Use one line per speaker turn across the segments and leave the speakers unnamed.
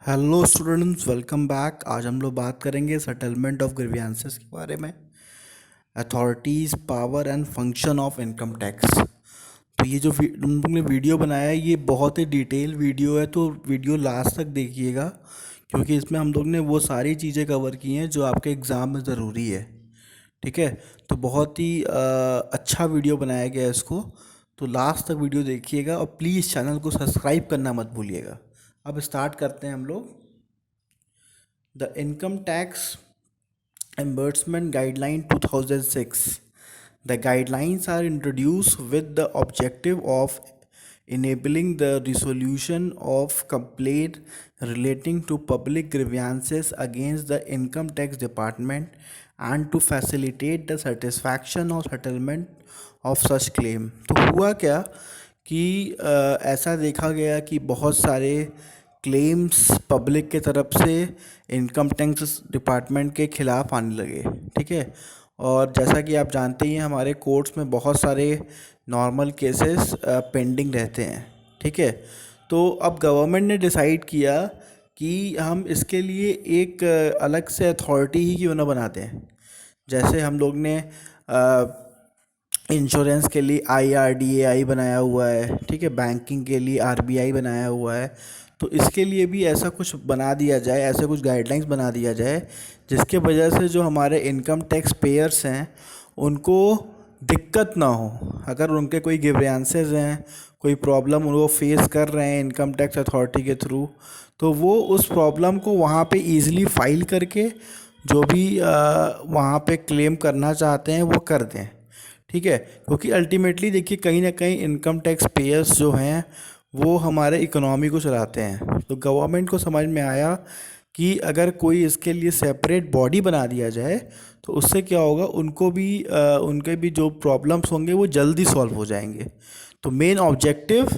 Hello students, welcome back. आज हम लोग बात करेंगे सेटलमेंट ऑफ ग्रीवियंसेस के बारे में। Authorities, power and function of income tax. तो ये जो तुम लोग ने वीडियो बनाया है, ये बहुत ही डिटेल वीडियो है, तो वीडियो लास्ट तक देखिएगा, क्योंकि इसमें हम लोग ने वो सारी चीज़ें कवर की हैं जो आपके एग्ज़ाम में ज़रूरी है। ठीक है, तो बहुत ही अच्छा वीडियो बनाया गया है इसको। तो लास्ट तक वीडियो देखिएगा और प्लीज़ चैनल को सब्सक्राइब करना मत भूलिएगा। अब स्टार्ट करते हैं हम लोग। The Income Tax Reimbursement Guideline 2006. The guidelines are introduced with the objective of enabling the resolution of complaint relating to public grievances against the income tax department and to facilitate the satisfaction or settlement of such claim। तो हुआ क्या कि ऐसा देखा गया कि बहुत सारे क्लेम्स पब्लिक के तरफ से इनकम टैक्स डिपार्टमेंट के ख़िलाफ़ आने लगे। ठीक है, और जैसा कि आप जानते ही हैं, हमारे कोर्ट्स में बहुत सारे नॉर्मल केसेस पेंडिंग रहते हैं। ठीक है, तो अब गवर्नमेंट ने डिसाइड किया कि हम इसके लिए एक अलग से अथॉरिटी ही क्यों ना बनाते हैं। जैसे हम लोग ने इंश्योरेंस के लिए IRDAI बनाया हुआ है, ठीक है, बैंकिंग के लिए RBI बनाया हुआ है। तो इसके लिए भी ऐसा कुछ बना दिया जाए, ऐसे कुछ गाइडलाइंस बना दिया जाए जिसके वजह से जो हमारे इनकम टैक्स पेयर्स हैं उनको दिक्कत ना हो। अगर उनके कोई ग्रीवेंसेस हैं, कोई प्रॉब्लम वो फेस कर रहे हैं इनकम टैक्स अथॉरिटी के थ्रू, तो वो उस प्रॉब्लम को वहाँ पे इजीली फाइल करके जो भी वहाँ पे क्लेम करना चाहते हैं वो कर दें। ठीक है, क्योंकि अल्टीमेटली देखिए, कहीं ना कहीं इनकम टैक्स पेयर्स जो हैं वो हमारे इकोनॉमी को चलाते हैं। तो गवर्नमेंट को समझ में आया कि अगर कोई इसके लिए सेपरेट बॉडी बना दिया जाए तो उससे क्या होगा, उनको भी उनके भी जो प्रॉब्लम्स होंगे वो जल्दी सॉल्व हो जाएंगे। तो मेन ऑब्जेक्टिव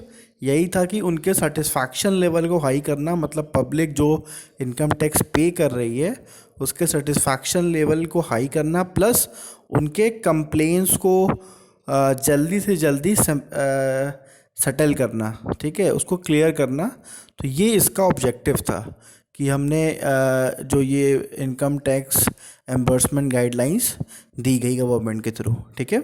यही था कि उनके सेटिस्फैक्शन लेवल को हाई करना, मतलब पब्लिक जो इनकम टैक्स पे कर रही है उसके सेटिस्फैक्शन लेवल को हाई करना, प्लस उनके कंप्लेंट्स को जल्दी से जल्दी सेटल करना। ठीक है, उसको क्लियर करना। तो ये इसका ऑब्जेक्टिव था कि हमने जो ये इनकम टैक्स एम्बर्समेंट गाइडलाइंस दी गई गवर्नमेंट के थ्रू। ठीक है,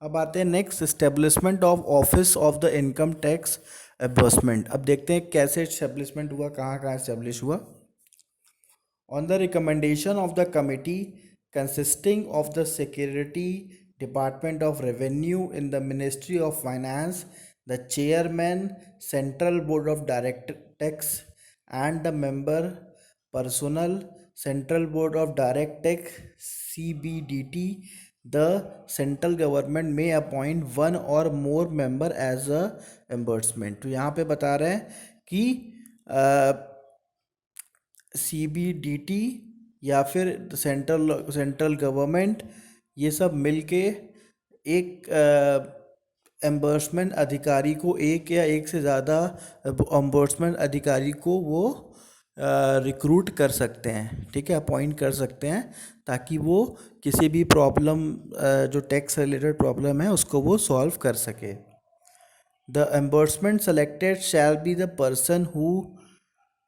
अब आते हैं next, establishment of office of the income tax ombudsman. अब देखते हैं कैसे इस्टेब्लिशमेंट हुआ, कहाँ कहाँ इस्टेब्लिश हुआ। On the recommendation of the committee consisting of the Security Department of Revenue in the Ministry of Finance, the chairman, Central Board of Directors, and the member personnel, Central Board of Directors CBDT, the central government may appoint one or more member as a embursement। तो यहाँ पे बता रहे हैं कि CBDT या फिर central government, ये सब मिलके एक एम्बर्समेंट अधिकारी को, एक या एक से ज़्यादा एम्बर्समेंट अधिकारी को वो रिक्रूट कर सकते हैं। ठीक है, अपॉइंट कर सकते हैं, ताकि वो किसी भी प्रॉब्लम, जो टैक्स रिलेटेड प्रॉब्लम है उसको वो सॉल्व कर सके। The embursement selected shall be the person who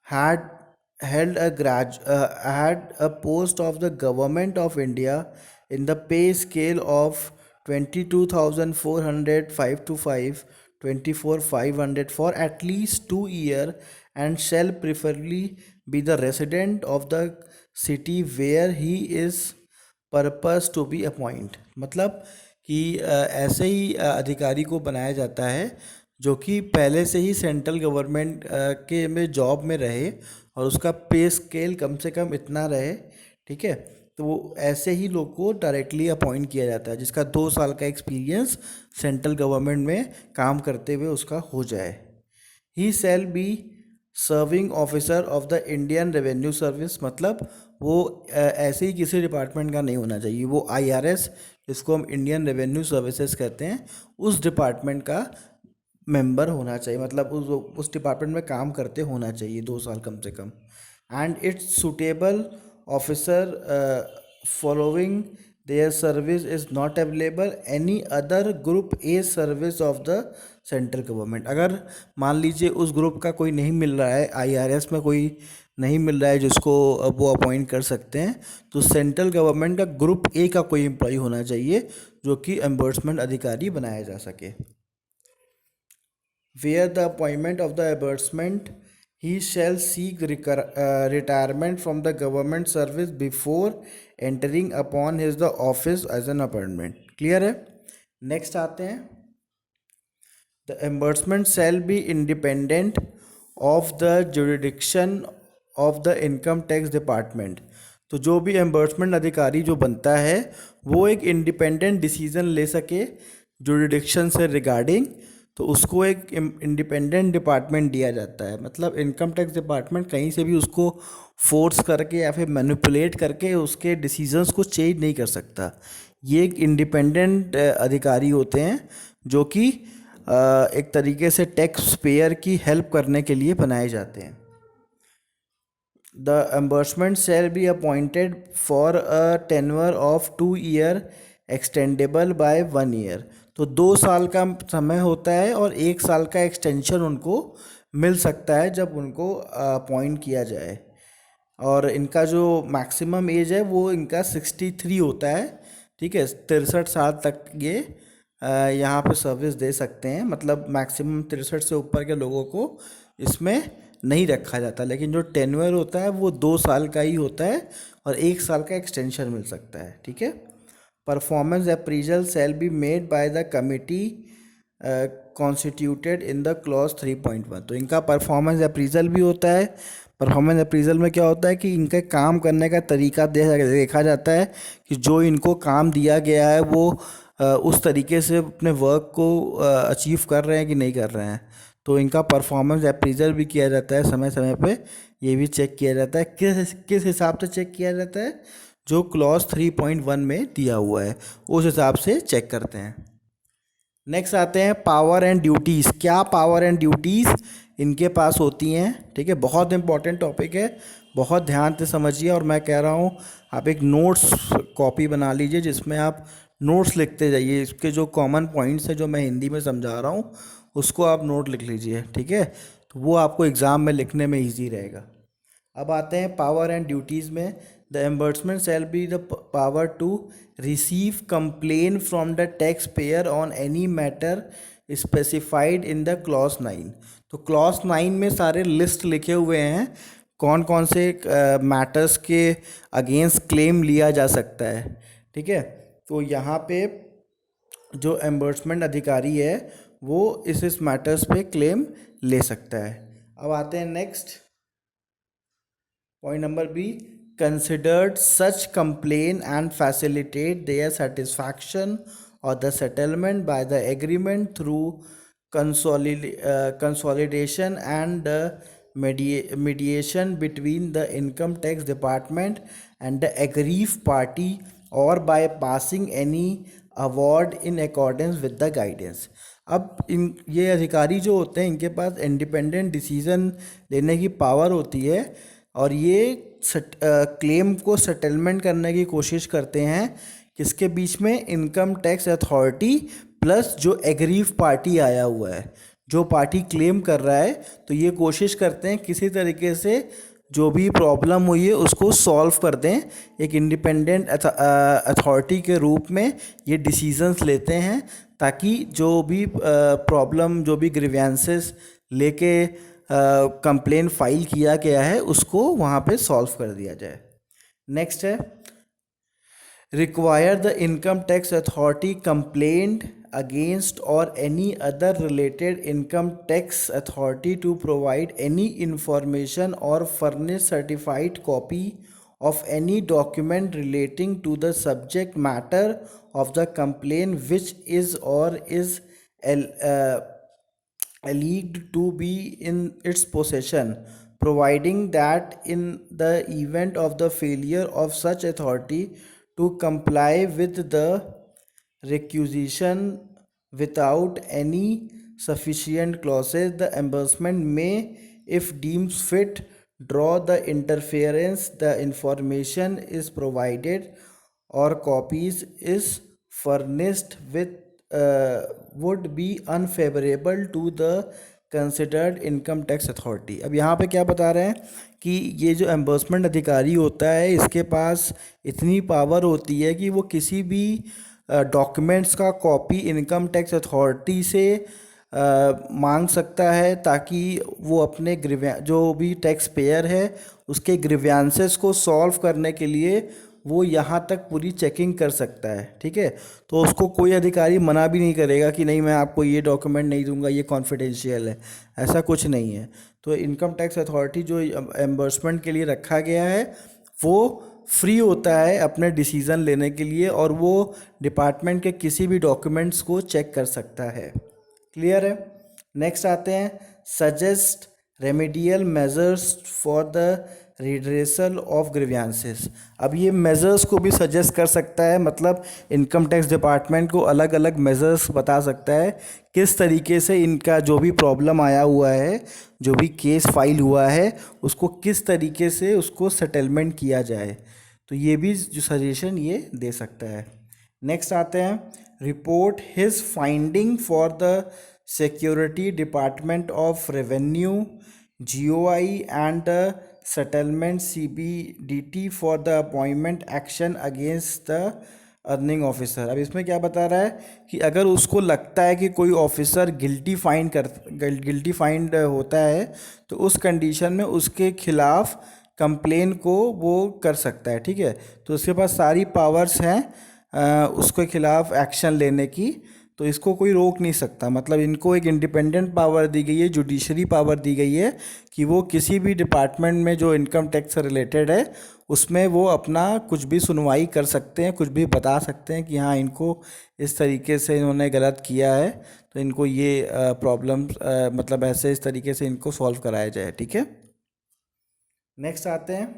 had had a post of the government of India in the pay scale of 22,400 5 to 5 24,500 for at least 2 years, and shall preferably be the resident of the city where he is purpose to be appoint। मतलब कि ऐसे ही अधिकारी को बनाया जाता है जो कि पहले से ही सेंट्रल गवर्नमेंट के में जॉब में रहे और उसका पे स्केल कम से कम इतना रहे। ठीक है, तो वो ऐसे ही लोग को डायरेक्टली अपॉइंट किया जाता है जिसका 2 साल का एक्सपीरियंस सेंट्रल गवर्नमेंट में काम करते हुए उसका हो जाए। He shall be serving officer of the Indian Revenue Service. मतलब वो ऐसे ही किसी डिपार्टमेंट का नहीं होना चाहिए, वो IRS, जिसको हम इंडियन रेवेन्यू सर्विसेज कहते हैं, उस डिपार्टमेंट का मेंबर होना चाहिए, मतलब उस डिपार्टमेंट में काम करते होना चाहिए 2 साल कम से कम। And it's suitable officer following their service is not available any other group A service of the central government. अगर मान लीजिए उस ग्रुप का कोई नहीं मिल रहा है, आईआरएस में कोई नहीं मिल रहा है जिसको अब वो अपॉइंट कर सकते हैं, तो सेंट्रल गवर्नमेंट का ग्रुप ए का कोई एम्प्लॉय होना चाहिए जो कि एम्बर्समेंट अधिकारी बनाया जा सके। Where the appointment of the embersement, he shall seek retirement from the government service before entering upon his the office as an appointment। Clear है? नेक्स्ट आते हैं, the एम्बर्समेंट shall be independent of the jurisdiction of the income tax department। तो जो भी एम्बर्समेंट अधिकारी जो बनता है वो एक इंडिपेंडेंट डिसीजन ले सके जुरिडिक्शन से रिगार्डिंग, तो उसको एक इंडिपेंडेंट डिपार्टमेंट दिया जाता है। मतलब इनकम टैक्स डिपार्टमेंट कहीं से भी उसको फोर्स करके या फिर मैनिपुलेट करके उसके डिसीजंस को चेंज नहीं कर सकता। ये एक इंडिपेंडेंट अधिकारी होते हैं जो कि एक तरीके से टैक्स पेयर की हेल्प करने के लिए बनाए जाते हैं। The embursement shall be appointed for a tenure of 2 year extendable by 1 year। तो 2 साल का समय होता है और 1 साल का एक्सटेंशन उनको मिल सकता है जब उनको अपॉइंट किया जाए। और इनका जो मैक्सिमम एज है वो इनका 63 होता है। ठीक है, 63 साल तक ये यहाँ पे सर्विस दे सकते हैं। मतलब मैक्सिमम 63 से ऊपर के लोगों को इसमें नहीं रखा जाता, लेकिन जो टेन्योर होता है वो 2 साल का ही होता है और 1 साल का एक्सटेंशन मिल सकता है। ठीक है, performance appraisal shall be made by the committee constituted in the clause 3.1। तो इनका परफॉर्मेंस अप्रीजल भी होता है। परफॉर्मेंस अप्रीजल में क्या होता है कि इनके काम करने का तरीका देखा जाता है कि जो इनको काम दिया गया है वो उस तरीके से अपने वर्क को अचीव कर रहे हैं कि नहीं कर रहे हैं। तो इनका परफॉर्मेंस अप्रीजल भी किया जाता है समय समय पे। ये भी चेक किया जाता है। किस हिसाब से चेक किया जाता है? जो क्लॉज 3.1 में दिया हुआ है उस हिसाब से चेक करते हैं। नेक्स्ट आते हैं पावर एंड ड्यूटीज़। क्या पावर एंड ड्यूटीज़ इनके पास होती हैं? ठीक है, बहुत इंपॉर्टेंट टॉपिक है, बहुत ध्यान से समझिए। और मैं कह रहा हूँ आप एक नोट्स कॉपी बना लीजिए जिसमें आप नोट्स लिखते जाइए। इसके जो कॉमन पॉइंट्स हैं जो मैं हिंदी में समझा रहा हूँ उसको आप नोट लिख लीजिए। ठीक है, तो वो आपको एग्ज़ाम में लिखने में ईजी रहेगा। अब आते हैं पावर एंड ड्यूटीज़ में। The ombudsman shall be the power to receive complaint from the tax payer on any matter specified in the clause 9। तो क्लॉज 9 में सारे लिस्ट लिखे हुए हैं कौन कौन से मैटर्स के अगेंस्ट क्लेम लिया जा सकता है। ठीक है, तो यहाँ पे जो एम्बर्समेंट अधिकारी है वो इस मैटर्स पे क्लेम ले सकता है। अब आते हैं next point number B, considered such complaint and facilitate their satisfaction और the settlement by the agreement through consolidation and mediation between the income tax department and the aggrieved party or by passing any award in accordance with the guidance। अब ये अधिकारी जो होते हैं इनके पास independent decision लेने की पावर होती है और ये क्लेम को सेटलमेंट करने की कोशिश करते हैं किसके बीच में? इनकम टैक्स अथॉरिटी प्लस जो एग्रीव पार्टी आया हुआ है, जो पार्टी क्लेम कर रहा है। तो ये कोशिश करते हैं किसी तरीके से जो भी प्रॉब्लम हुई है उसको सॉल्व कर दें। एक इंडिपेंडेंट अथॉरिटी के रूप में ये डिसीजंस लेते हैं ताकि जो भी प्रॉब्लम, जो भी ग्रीवेंसेस लेके कंप्लेन फाइल किया गया है उसको वहाँ पे सॉल्व कर दिया जाए। नेक्स्ट है, require the income tax authority complained against or any other related income tax authority to provide any information or furnish certified copy of any document relating to the subject matter of the complaint which is or is alleged to be in its possession, providing that in the event of the failure of such authority to comply with the requisition without any sufficient clauses, the embezzlement may, if deemed fit, draw the interference. The information is provided or copies is furnished with would be unfavorable to the considered income tax authority। अब यहाँ पे क्या बता रहे हैं कि ये जो एम्बर्समेंट अधिकारी होता है इसके पास इतनी पावर होती है कि वो किसी भी डॉक्यूमेंट्स का कॉपी इनकम टैक्स अथॉरिटी से मांग सकता है, ताकि वो अपने जो भी टैक्स पेयर है उसके ग्रीवियंसेस को सॉल्व करने के लिए वो यहाँ तक पूरी चेकिंग कर सकता है। ठीक है, तो उसको कोई अधिकारी मना भी नहीं करेगा कि नहीं मैं आपको ये डॉक्यूमेंट नहीं दूंगा, ये कॉन्फिडेंशियल है, ऐसा कुछ नहीं है। तो इनकम टैक्स अथॉरिटी जो एम्बर्समेंट के लिए रखा गया है वो फ्री होता है अपने डिसीज़न लेने के लिए, और वो डिपार्टमेंट के किसी भी डॉक्यूमेंट्स को चेक कर सकता है। क्लियर है। नेक्स्ट आते हैं suggest remedial measures for the redressal of grievances. अब ये मेजर्स को भी सजेस्ट कर सकता है, मतलब इनकम टैक्स डिपार्टमेंट को अलग अलग मेजर्स बता सकता है किस तरीके से इनका जो भी प्रॉब्लम आया हुआ है, जो भी केस फाइल हुआ है, उसको किस तरीके से उसको सेटलमेंट किया जाए। तो ये भी जो सजेशन ये दे सकता है। नेक्स्ट आते हैं report his finding for the security department of revenue GOI and the settlement CBDT for the appointment action against the earning officer. अब इसमें क्या बता रहा है कि अगर उसको लगता है कि कोई ऑफिसर गिल्टी फाइंड होता है तो उस कंडीशन में उसके खिलाफ कंप्लेन को वो कर सकता है। ठीक है, तो उसके पास सारी पावर्स हैं उसके खिलाफ एक्शन लेने की, तो इसको कोई रोक नहीं सकता। मतलब इनको एक इंडिपेंडेंट पावर दी गई है, जुडिशरी पावर दी गई है कि वो किसी भी डिपार्टमेंट में जो इनकम टैक्स से रिलेटेड है उसमें वो अपना कुछ भी सुनवाई कर सकते हैं, कुछ भी बता सकते हैं कि हाँ इनको इस तरीके से इन्होंने गलत किया है, तो इनको ये प्रॉब्लम मतलब ऐसे इस तरीके से इनको सॉल्व कराया जाए। ठीक है, नेक्स्ट आते हैं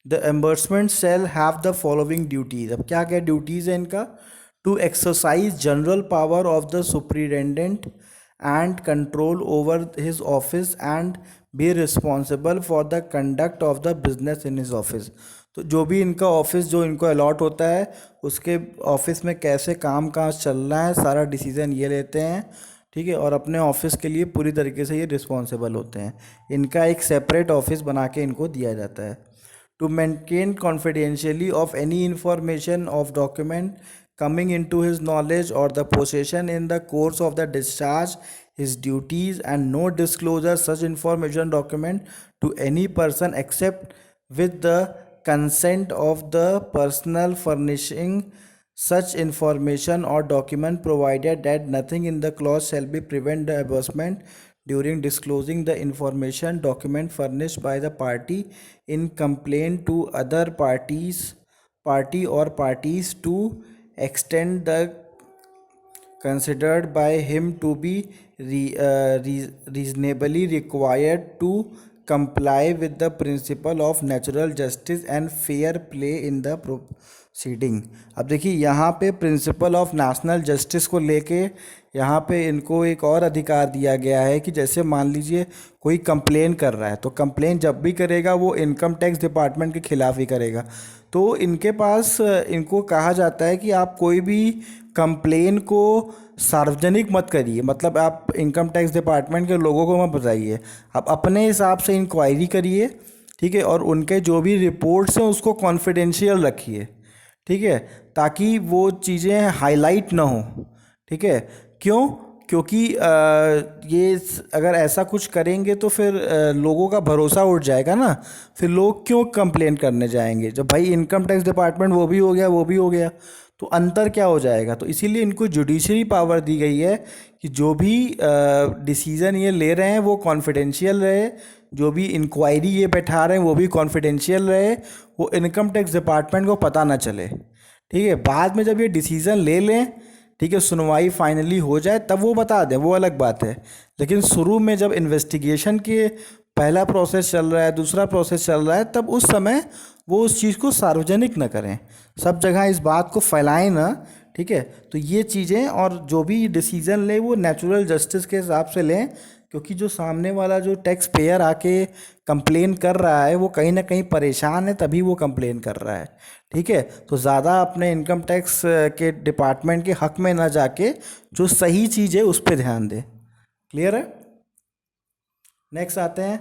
the ombudsman shall have the following duties. अब क्या क्या ड्यूटीज़ है इनका? To exercise general power of the superintendent and control over his office and be responsible for the conduct of the business in his office. तो जो भी इनका office जो इनको अलॉट होता है उसके ऑफिस में कैसे काम काज चल रहा है सारा डिसीज़न ये लेते हैं। ठीक है, और अपने ऑफिस के लिए पूरी तरीके से ये रिस्पॉन्सिबल होते हैं। इनका एक सेपरेट ऑफिस बना के इनको दिया जाता है। To maintain confidentiality of any information of document coming into his knowledge or the possession in the course of the discharge his duties, and no disclosure such information document to any person except with the consent of the personal furnishing such information or document, provided that nothing in the clause shall be prevent the abusement during disclosing the information document furnished by the party in complaint to other party or parties to extend the considered by him to be reasonably required to comply with the principle of natural justice and fair play in the proceeding। अब देखिए यहाँ पे principle of national justice को लेके यहाँ पे इनको एक और अधिकार दिया गया है कि जैसे मान लीजिए कोई कंप्लेन कर रहा है तो कंप्लेन जब भी करेगा वो इनकम टैक्स डिपार्टमेंट के खिलाफ ही करेगा। तो इनके पास इनको कहा जाता है कि आप कोई भी कंप्लेन को सार्वजनिक मत करिए, मतलब आप इनकम टैक्स डिपार्टमेंट के लोगों को मत बताइए, आप अपने हिसाब से इंक्वायरी करिए। ठीक है, और उनके जो भी रिपोर्ट्स हैं उसको कॉन्फिडेंशियल रखिए। ठीक है, ताकि वो चीज़ें हाईलाइट ना हो। ठीक है, क्यों? क्योंकि ये अगर ऐसा कुछ करेंगे तो फिर लोगों का भरोसा उठ जाएगा ना, फिर लोग क्यों कंप्लेन करने जाएंगे जब भाई इनकम टैक्स डिपार्टमेंट वो भी हो गया, तो अंतर क्या हो जाएगा। तो इसीलिए इनको जुडिशरी पावर दी गई है कि जो भी डिसीज़न ये ले रहे हैं वो कॉन्फिडेंशियल रहे, जो भी इंक्वायरी ये बैठा रहे हैं वो भी कॉन्फिडेंशियल रहे, वो इनकम टैक्स डिपार्टमेंट को पता ना चले। ठीक है, बाद में जब ये डिसीज़न ले लें, ठीक है, सुनवाई फाइनली हो जाए तब वो बता दें, वो अलग बात है। लेकिन शुरू में जब इन्वेस्टिगेशन के पहला प्रोसेस चल रहा है, दूसरा प्रोसेस चल रहा है, तब उस समय वो उस चीज़ को सार्वजनिक न करें, सब जगह इस बात को फैलाएं ना। ठीक है, तो ये चीज़ें और जो भी डिसीज़न लें वो नेचुरल जस्टिस के हिसाब से लें क्योंकि जो सामने वाला जो टैक्स पेयर आके कंप्लेन कर रहा है वो कहीं ना कहीं परेशान है, तभी वो कंप्लेन कर रहा है। ठीक है, तो ज़्यादा अपने इनकम टैक्स के डिपार्टमेंट के हक में ना जाके जो सही चीज़ है उस पर ध्यान दे। क्लियर है? नेक्स्ट आते हैं,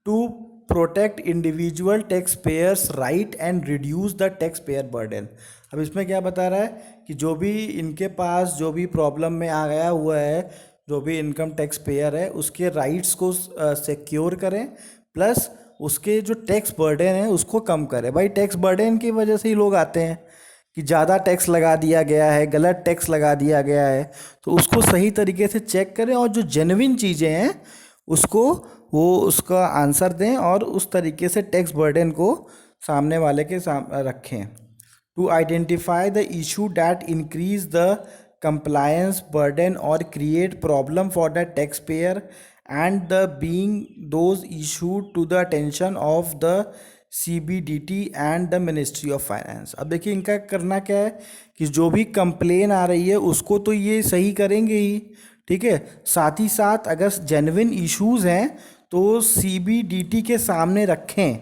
to protect individual tax payers right and reduce the tax payer burden. अब इसमें क्या बता रहा है कि जो भी इनके पास जो भी प्रॉब्लम में आ गया हुआ है, जो भी इनकम टैक्स पेयर है उसके राइट्स को सिक्योर करें, प्लस उसके जो टैक्स बर्डन है उसको कम करें। भाई टैक्स बर्डन की वजह से ही लोग आते हैं कि ज़्यादा टैक्स लगा दिया गया है, गलत टैक्स लगा दिया गया है, तो उसको सही तरीके से चेक करें और जो जेन्युइन चीज़ें हैं उसको वो उसका आंसर दें और उस तरीके से टैक्स बर्डन को सामने वाले के रखें। To identify the issue that increase the compliance burden or create problem for the taxpayer and the being those issued to the attention of the CBDT and the Ministry of Finance। अब देखिए इनका करना क्या है कि जो भी complain आ रही है उसको तो ये सही करेंगे ही, ठीक है, साथ ही साथ अगर जेन्युइन इश्यूज हैं तो CBDT के सामने रखें,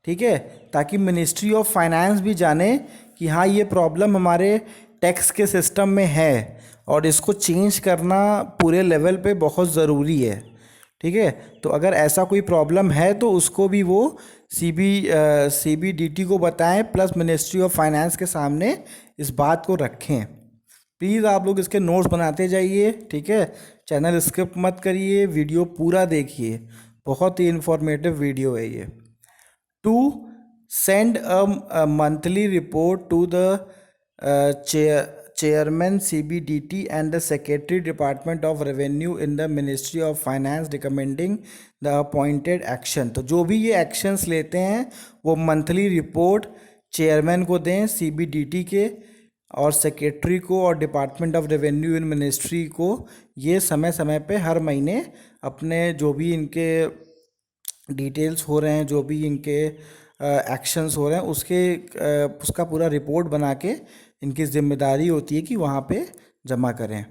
ठीक है, ताकि मिनिस्ट्री ऑफ फाइनेंस भी जाने कि हाँ ये प्रॉब्लम हमारे टैक्स के सिस्टम में है और इसको चेंज करना पूरे लेवल पे बहुत ज़रूरी है। ठीक है, तो अगर ऐसा कोई प्रॉब्लम है तो उसको भी वो CBDT को बताएं, प्लस मिनिस्ट्री ऑफ फाइनेंस के सामने इस बात को रखें। प्लीज़ आप लोग इसके नोट्स बनाते जाइए, ठीक है, चैनल स्किप मत करिए, वीडियो पूरा देखिए, बहुत ही इंफॉर्मेटिव वीडियो है ये। To send a monthly report to the chairman CBDT and the secretary department of revenue in the ministry of finance recommending the appointed action। तो जो भी ये एक्शंस लेते हैं वो मंथली रिपोर्ट चेयरमैन को दें CBDT के और सेक्रेटरी को और department of revenue in ministry को। ये समय समय पे हर महीने अपने जो भी इनके डिटेल्स हो रहे हैं, जो भी इनके एक्शंस हो रहे हैं उसका पूरा रिपोर्ट बना के इनकी जिम्मेदारी होती है कि वहाँ पे जमा करें।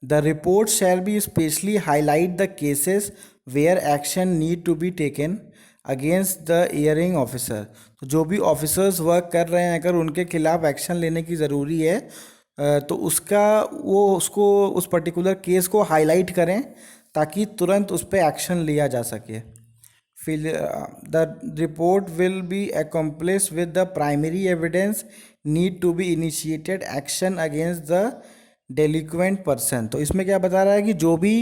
The report shall be specially highlight the cases where action need to be taken against the erring officer. तो जो भी ऑफिसर्स वर्क कर रहे हैं अगर उनके खिलाफ एक्शन लेने की ज़रूरी है तो उसको उस पर्टिकुलर केस को हाईलाइट करें ताकि तुरंत उस पर एक्शन लिया जा सके। The report will be accomplished with the primary evidence need to be initiated action against the delinquent person। तो इसमें क्या बता रहा है कि जो भी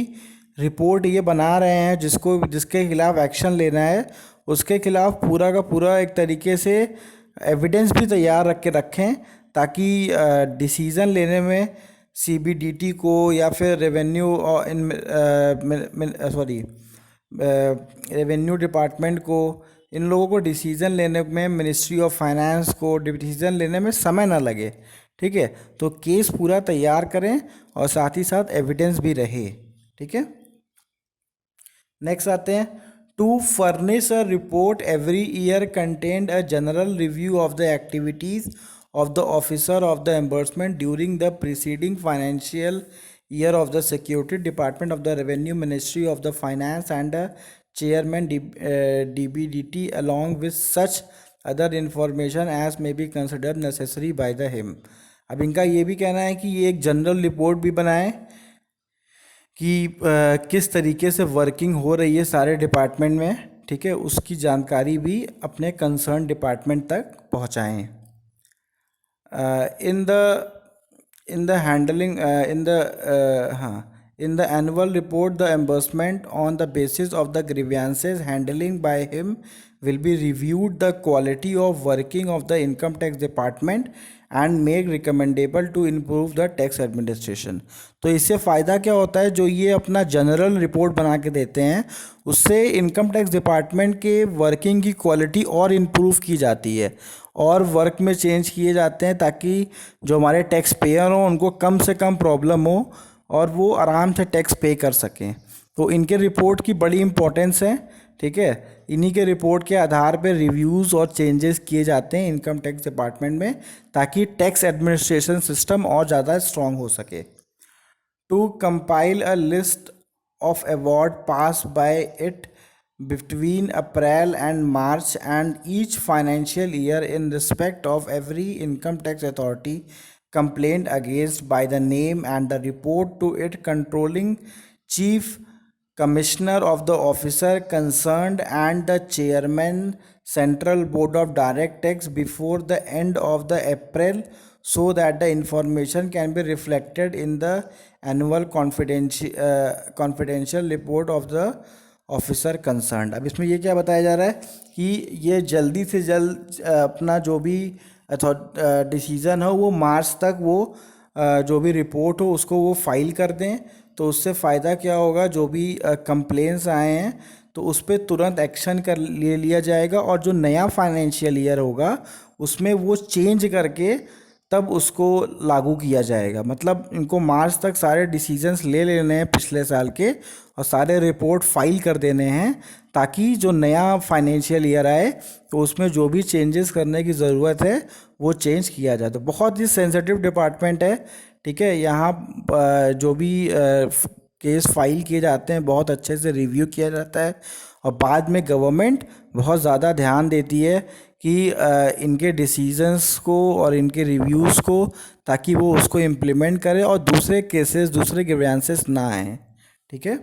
रिपोर्ट ये बना रहे हैं जिसके खिलाफ एक्शन लेना है उसके खिलाफ पूरा का पूरा एक तरीके से एविडेंस भी तैयार रख के रखें ताकि डिसीज़न लेने में CBDT को या फिर रेवेन्यू डिपार्टमेंट को, इन लोगों को डिसीज़न लेने में, मिनिस्ट्री ऑफ फाइनेंस को डिसीज़न लेने में समय ना लगे। ठीक है, तो केस पूरा तैयार करें और साथ ही साथ एविडेंस भी रहे। ठीक है, नेक्स्ट आते हैं, to furnish a report every year content a general review of the activities of the officer of the embursement during the preceding financial year of the Security Department of the Revenue Ministry of the Finance and Chairman DBDT along with such other information as may be considered necessary by the him। अब इनका ये भी कहना है कि ये एक general report भी बनाएं कि किस तरीके से वर्किंग हो रही है सारे डिपार्टमेंट में, ठीक है, उसकी जानकारी भी अपने कंसर्न डिपार्टमेंट तक पहुंचाएं। In the handling in the annual report the embursement on the basis of the grievances handling by him will be reviewed the quality of working of the income tax department and make recommendable to improve the tax administration। तो इससे फ़ायदा क्या होता है, जो ये अपना general report बना के देते हैं उससे इनकम टैक्स डिपार्टमेंट के वर्किंग की क्वालिटी और इम्प्रूव की जाती है और वर्क में चेंज किए जाते हैं ताकि जो हमारे टैक्स पेयर हों उनको कम से कम प्रॉब्लम हो और वो आराम से टैक्स पे कर सकें। तो इनके रिपोर्ट की बड़ी इंपॉर्टेंस है। ठीक है, इन्हीं के रिपोर्ट के आधार पर रिव्यूज़ और चेंजेस किए जाते हैं इनकम टैक्स डिपार्टमेंट में ताकि टैक्स एडमिनिस्ट्रेशन सिस्टम और ज़्यादा स्ट्रॉन्ग हो सके। To compile a list of award passed by it between April and March and each financial year in respect of every income tax authority complained against by the name and the report to it controlling chief commissioner of the officer concerned and the chairman central board of direct tax before the end of the April so that the information can be reflected in the annual confidential report of the officer concern. अब इसमें ये क्या बताया जा रहा है कि ये जल्दी से जल्द अपना जो भी डिसीज़न हो वो मार्च तक वो जो भी रिपोर्ट हो उसको वो फाइल कर दें। तो उससे फ़ायदा क्या होगा, जो भी कंप्लेंट्स आए हैं तो उस पर तुरंत एक्शन कर ले लिया जाएगा और जो नया फाइनेंशियल ईयर होगा उसमें वो चेंज करके तब उसको लागू किया जाएगा। मतलब इनको मार्च तक सारे डिसीजंस ले लेने हैं पिछले साल के और सारे रिपोर्ट फाइल कर देने हैं ताकि जो नया फाइनेंशियल ईयर आए तो उसमें जो भी चेंजेस करने की ज़रूरत है वो चेंज किया जाए। तो बहुत ही सेंसिटिव डिपार्टमेंट है, ठीक है। यहाँ जो भी केस फाइल किए जाते हैं बहुत अच्छे से रिव्यू किया जाता है और बाद में गवर्नमेंट बहुत ज़्यादा ध्यान देती है कि इनके डिसीजंस को और इनके रिव्यूज़ को, ताकि वो उसको इम्प्लीमेंट करे और दूसरे केसेस दूसरे ग्रीवेंसेस ना आए, ठीक है।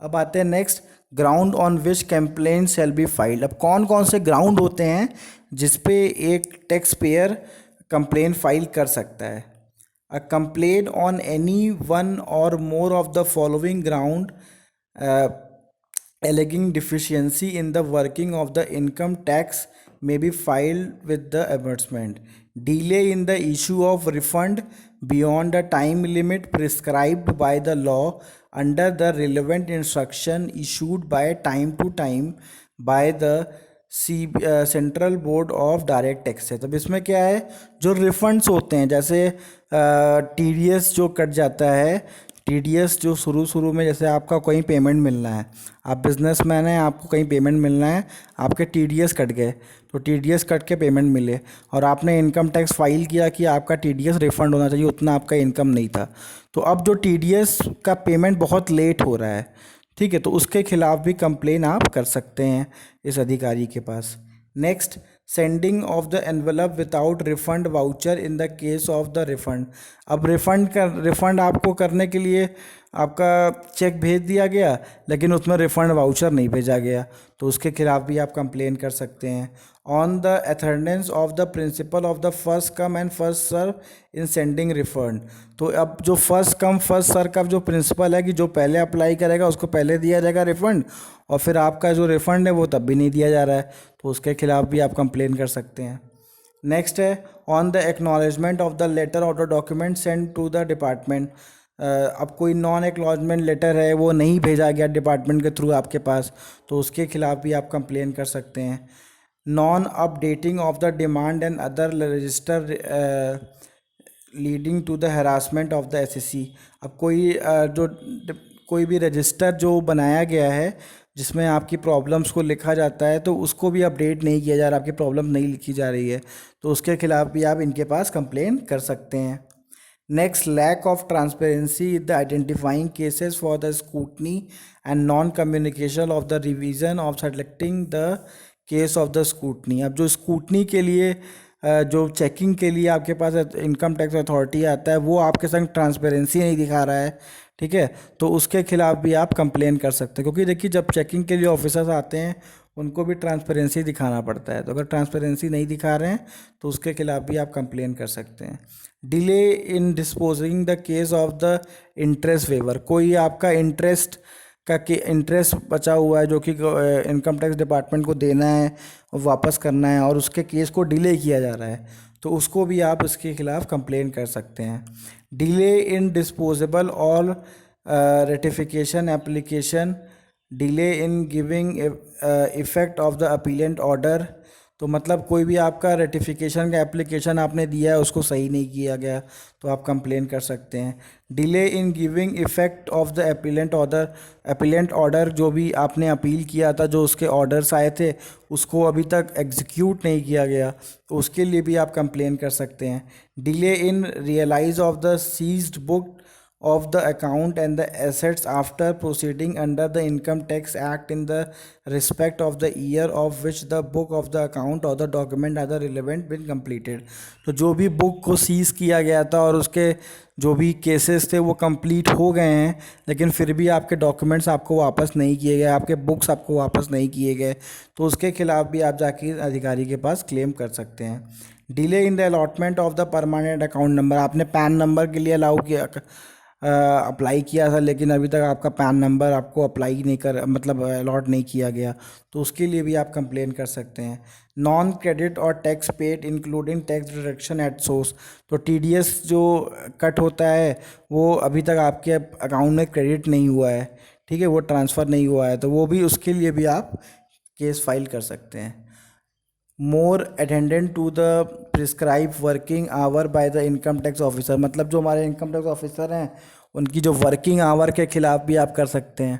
अब आते हैं next, ground on which complaint shall be filed. अब कौन कौन से ग्राउंड होते हैं जिस पे एक टैक्स पेयर कंप्लेंट फाइल कर सकता है। A complaint on any one or more of the following ground alleging deficiency in the working of the income tax may be filed with the ombudsman. Delay in the issue of refund beyond the time limit prescribed by the law under the relevant instruction issued by time to time by the central board of direct tax है। तो इसमें क्या है, जो refunds होते हैं जैसे TDS जो कट जाता है, टीडीएस जो शुरू में जैसे आपका कहीं पेमेंट मिलना है, आप बिजनेसमैन हैं, आपको कहीं पेमेंट मिलना है, आपके टीडीएस कट गए तो टीडीएस कट के पेमेंट मिले और आपने इनकम टैक्स फाइल किया कि आपका टीडीएस रिफंड होना चाहिए, उतना आपका इनकम नहीं था। तो अब जो टीडीएस का पेमेंट बहुत लेट हो रहा है, ठीक है, तो उसके खिलाफ भी कंप्लेन आप कर सकते हैं इस अधिकारी के पास। Next, sending of the envelope without refund voucher in the case of the refund. अब रिफ़ंड आपको करने के लिए आपका चेक भेज दिया गया लेकिन उसमें रिफ़ंड वाउचर नहीं भेजा गया, तो उसके खिलाफ भी आप कंप्लेन कर सकते हैं। On the attendance of the principal of the first come and first serve in sending refund. तो अब जो फर्स्ट कम फर्स्ट सर्व का जो प्रिंसिपल है कि जो पहले अप्लाई करेगा उसको पहले दिया जाएगा रिफ़ंड और फिर आपका जो रिफ़ंड है वो तब भी नहीं दिया जा रहा है, तो उसके खिलाफ भी आप कंप्लेन कर सकते हैं। नेक्स्ट है, on the acknowledgement of the letter of the document send to the department. अब कोई नॉन एक्नॉलेजमेंट लेटर है वो नहीं भेजा गया डिपार्टमेंट के थ्रू आपके पास, तो उसके खिलाफ भी आप कंप्लेन कर सकते हैं। Non updating of the demand and other register leading to the harassment of the SSC. अब कोई भी रजिस्टर जो बनाया गया है जिसमें आपकी प्रॉब्लम्स को लिखा जाता है तो उसको भी अपडेट नहीं किया जा रहा, आपकी प्रॉब्लम नहीं लिखी जा रही है, तो उसके खिलाफ भी आप इनके पास कंप्लेन कर सकते हैं। Next, lack of transparency in the identifying cases for the scrutiny and non communication of the revision of selecting the case of the scrutiny. अब जो स्कूटनी के लिए जो चेकिंग के लिए आपके पास इनकम टैक्स अथॉरिटी आता है वो आपके संग ट्रांसपेरेंसी नहीं दिखा रहा है, ठीक है, तो उसके खिलाफ भी आप कंप्लेन कर सकते हैं। क्योंकि देखिए जब चेकिंग के लिए ऑफिसर्स आते हैं उनको भी ट्रांसपेरेंसी दिखाना पड़ता है, तो अगर ट्रांसपेरेंसी नहीं दिखा रहे हैं तो उसके खिलाफ भी आप कंप्लेन कर सकते हैं। Delay in disposing the case of the interest waiver. कोई आपका इंटरेस्ट बचा हुआ है जो कि इनकम टैक्स डिपार्टमेंट को देना है, वापस करना है और उसके केस को डिले किया जा रहा है, तो उसको भी आप इसके खिलाफ कंप्लेन कर सकते हैं। डिले इन डिस्पोजेबल और ratification application, delay in giving effect of the appellate order. तो मतलब कोई भी आपका रेटिफिकेशन का एप्लीकेशन आपने दिया है उसको सही नहीं किया गया तो आप कंप्लेन कर सकते हैं। Delay in giving effect of the appellate order, जो भी आपने अपील किया था, जो उसके ऑर्डर्स आए थे उसको अभी तक एग्जीक्यूट नहीं किया गया, तो उसके लिए भी आप कंप्लेन कर सकते हैं। Delay in realise of the seized book of the account and the assets after proceeding under the Income Tax Act in the respect of the year of which the book of the account or the document are the relevant been completed। तो जो भी book को seize किया गया था और उसके जो भी केसेस थे वो कंप्लीट हो गए हैं, लेकिन फिर भी आपके डॉक्यूमेंट्स आपको वापस नहीं किए गए, आपके बुक्स आपको वापस नहीं किए गए, तो उसके खिलाफ भी आप जाके अधिकारी के पास क्लेम कर सकते हैं। Delay in the allotment of the permanent account number, आपने पैन नंबर के लिए अलाउ किया, अप्लाई किया था, लेकिन अभी तक आपका पैन नंबर आपको अप्लाई नहीं कर मतलब अलॉट नहीं किया गया, तो उसके लिए भी आप कंप्लेन कर सकते हैं। नॉन क्रेडिट और tax paid including tax deduction at source, तो टीडीएस जो कट होता है वो अभी तक आपके अकाउंट में क्रेडिट नहीं हुआ है, ठीक है, वो ट्रांसफ़र नहीं हुआ है, तो वो भी उसके लिए भी आप केस फाइल कर सकते हैं। More attendant to the prescribe working hour by the income tax officer, मतलब जो हमारे इनकम टैक्स ऑफिसर हैं उनकी जो वर्किंग आवर के खिलाफ भी आप कर सकते हैं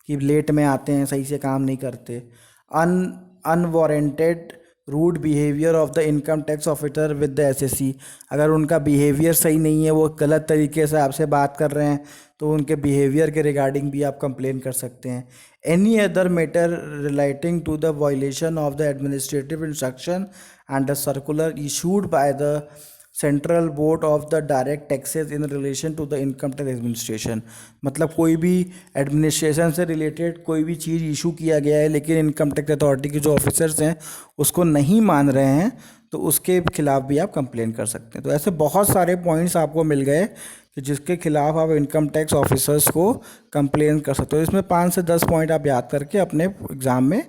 कि लेट में आते हैं, सही से काम नहीं करते। Unwarranted rude behaviour of the income tax officer with the SSC, अगर उनका बिहेवियर सही नहीं है, वो गलत तरीके से आपसे बात कर रहे हैं, तो उनके बिहेवियर के रिगार्डिंग भी आप कंप्लेन कर सकते हैं। Any other matter relating to the violation of the administrative instruction and the circular issued by the central board of the direct taxes in relation to the income tax administration, मतलब कोई भी administration से related कोई भी चीज़ issue किया गया है लेकिन इनकम टैक्स अथॉरिटी के जो ऑफिसर्स हैं उसको नहीं मान रहे हैं, तो उसके खिलाफ भी आप कंप्लेन कर सकते हैं। तो ऐसे बहुत सारे पॉइंट्स आपको मिल गए कि जिसके खिलाफ आप इनकम टैक्स ऑफिसर्स को कंप्लेन कर सकते हो। इसमें 5 से 10 पॉइंट आप याद करके अपने एग्ज़ाम में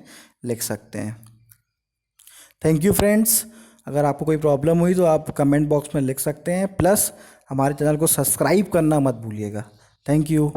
लिख सकते हैं। थैंक यू फ्रेंड्स, अगर आपको कोई प्रॉब्लम हुई तो आप कमेंट बॉक्स में लिख सकते हैं, प्लस हमारे चैनल को सब्सक्राइब करना मत भूलिएगा। Thank you.